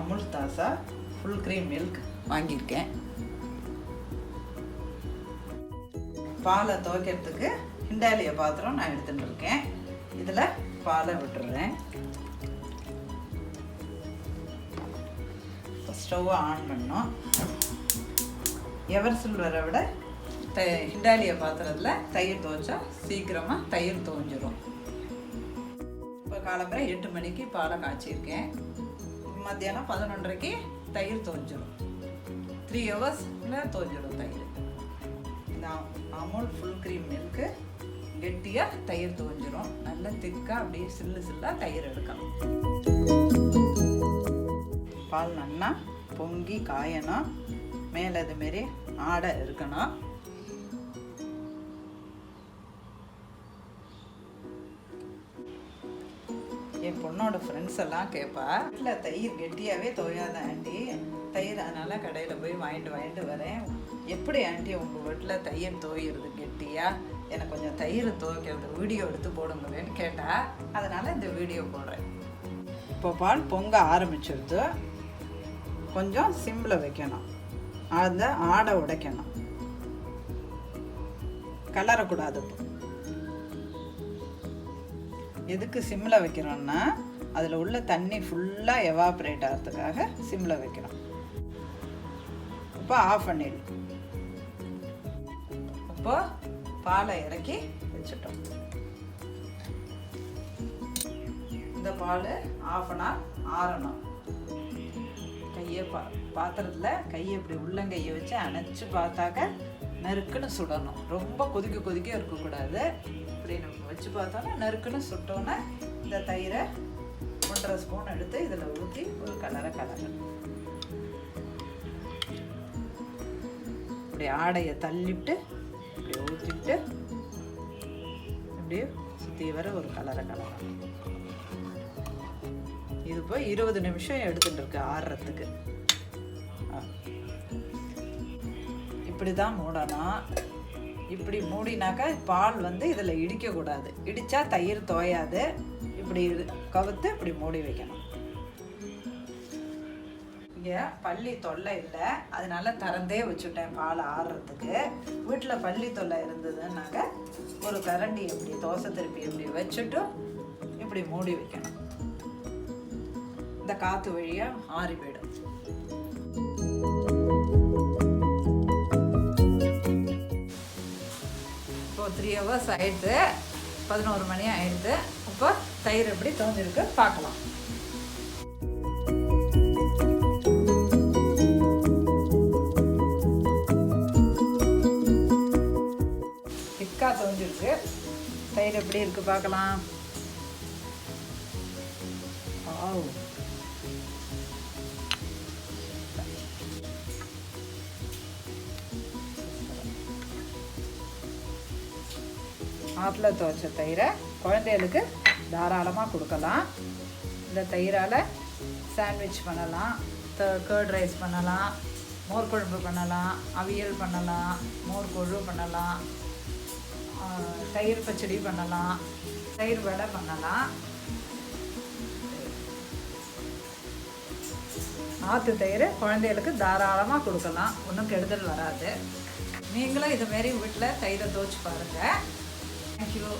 Amul Tasa full cream milk வாங்கியிருக்கேன். பாலை துவைக்கிறதுக்கு ஹிண்டாலிய பாத்திரம் நான் எடுத்துகிட்டு இருக்கேன். இதில் பாலை விட்டுடுறேன். ஸ்டவ்வை ஆன் பண்ணோம். எவர் சில்வரை விட ஹிண்டாலிய பாத்திரத்தில் தயிர் துவைச்சா சீக்கிரமாக தயிர் துவைஞ்சிரும். இப்போ காலம்பரை 8 மணிக்கு பாலை காய்ச்சிருக்கேன். மத்தியானம் 11:30க்கு தயிர் துவைஞ்சிரும். 3 ஹவர்ஸில் துவைஞ்சிடும் தயிர். இந்த அமுல் ஃபுல் க்ரீம் மில்க்கு கெட்டியாக தயிர் துவைஞ்சிரும். நல்லா திக்காக அப்படியே சில்லாக தயிர் எடுக்கலாம். பால் நல்லா பொங்கி காயணும். மேலே இதுமாரி ஆடை இருக்கணும். என் பொண்ணோட ஃப்ரெண்ட்ஸ் எல்லாம் கேட்பா, வீட்டில் தயிர் கெட்டியாகவே துவையாத ஆண்டி, தயிர் அதனால் கடையில் போய் வாங்கிட்டு வரேன். எப்படி ஆண்டி உங்கள் வீட்டில் தயிர் துவையிறது கெட்டியாக? எனக்கு கொஞ்சம் தயிர் துவைக்கிறது வீடியோ எடுத்து போடுங்களேன்னு கேட்டால், அதனால் இந்த வீடியோ போடுறேன். இப்போ பால் பொங்க ஆரம்பிச்சிருது. கொஞ்சம் சிம்மில் வைக்கணும். அந்த ஆடை உடைக்கணும். கலரக்கூடாது. எதுக்கு சிம்மில் வைக்கிறோன்னா, அதில் உள்ள தண்ணி ஃபுல்லாக எவாப்ரேட் ஆகிறதுக்காக சிம்மில் வைக்கிறோம். இப்போ ஆஃப் பண்ணிடு. இப்போ பாலை இறக்கி வச்சுட்டோம். இந்த பால் ½ அன் ஹவர் ஆறணும். கையை பாத்திரத்தில் கையை இப்படி உள்ளங்கையை வச்சு அணைச்சி பார்த்தாக்க நறுக்குன்னு சுடணும். ரொம்ப கொதிக்க இருக்கக்கூடாது. இப்படி நம்ம வச்சு பார்த்தோன்னா நறுக்குன்னு சுட்டோன்னா இந்த தயிரை 1½ ஸ்பூன் எடுத்து இதில் ஊற்றி ஒரு கலரணும். இப்படி ஆடையை தள்ளிவிட்டு இப்படி ஊற்றிட்டு இப்படியே சுற்றி வர ஒரு கலரணும். இது போய் 20 நிமிஷம் எடுத்துட்டு இருக்கு ஆறுறதுக்கு. இப்படி தான் மூடணும். இப்படி மூடினாக்கா பால் இதில் இடிக்கக்கூடாது. இடித்தா தயிர் தோயாது. இப்படி கவுத்து இப்படி மூடி வைக்கணும். இங்கே பள்ளி தொல்லை இல்லை, அதனால திறந்தே வச்சுட்டேன் பால் ஆறுறதுக்கு. வீட்டில் பள்ளி தொல்லை இருந்ததுன்னாக்க ஒரு கரண்டி இப்படி தோசை திருப்பி இப்படி வச்சுட்டு இப்படி மூடி வைக்கணும். இந்த காற்று வழியாக ஆறி போயிடும். இப்போ 3 ஹவர்ஸ் ஆயிடுது. 11 மணி ஆயிடுது. இப்போ தயிர் எப்படி தோஞ்சிருக்கு பார்க்கலாம். திக்காக தோஞ்சிருக்கு. தயிர் எப்படி இருக்கு பார்க்கலாம். ஆற்றுல துவைச்ச தயிரை குழந்தைகளுக்கு தாராளமாக கொடுக்கலாம். இந்த தயிரால் சாண்ட்விச் பண்ணலாம், கர்ட் ரைஸ் பண்ணலாம், மோர் குழம்பு பண்ணலாம், அவியல் பண்ணலாம், மோர் கொழு பண்ணலாம், தயிர் பச்சடி பண்ணலாம், தயிர் வடை பண்ணலாம். ஆற்று தயிர் குழந்தைகளுக்கு தாராளமாக கொடுக்கலாம். ஒன்றும் கெடுதல் வராது. நீங்களும் இதுமாரி வீட்டில் தயிரை துவைச்சி பாருங்கள். Thank you.